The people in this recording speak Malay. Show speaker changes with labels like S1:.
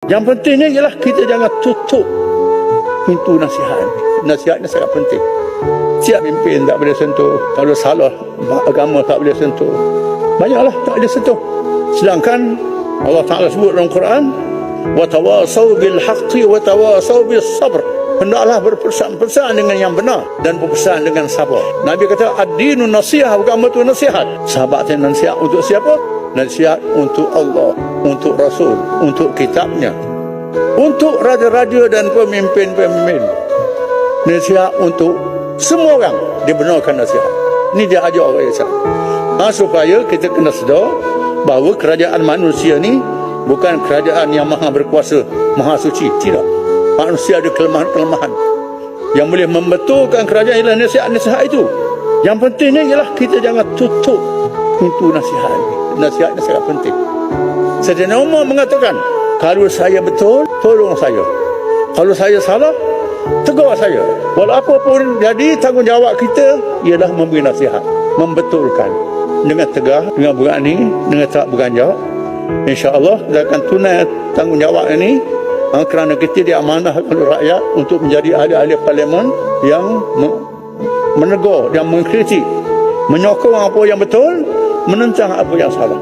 S1: Yang pentingnya ialah kita jangan tutup pintu nasihat. Nasihat ni sangat penting. Siap pimpin tak boleh sentuh. Kalau salah agama tak boleh sentuh. Banyaklah tak boleh sentuh. Sedangkan Allah Ta'ala sebut dalam Quran, wa tawasau bil haqqi wa tawasau bis sabr. Hendaklah berpesan-pesan dengan yang benar dan berpesan dengan sabar. Nabi kata ad-dinu nasihah, agama itu nasihat. Sahabat yang nasihat untuk siapa? Nasihat untuk Allah, untuk Rasul, untuk kitabnya, untuk raja-raja dan pemimpin-pemimpin. Nasihat untuk semua orang, dibenarkan nasihat. Ini dia ajar orang Islam. Supaya kita kena sedar bahawa kerajaan manusia ni bukan kerajaan yang maha berkuasa, maha suci. Tidak. Manusia ada kelemahan-kelemahan. Yang boleh membetulkan kerajaan ialah nasihat-nasihat itu. Yang pentingnya ialah kita jangan tutup pintu nasihat. Nasihat ini sangat penting. Sayyidina Umar mengatakan, kalau saya betul, tolong saya. Kalau saya salah, tegur saya. Walau apa pun jadi, tanggungjawab kita ialah memberi nasihat, membetulkan dengan tegar, dengan berani, dengan tak beranjak. InsyaAllah kita akan tunai tanggungjawab ini, kerana kita diamanahkan oleh rakyat untuk menjadi ahli-ahli parlimen yang menegur dan mengkritik, menyokong apa yang betul, menentang apa yang salah.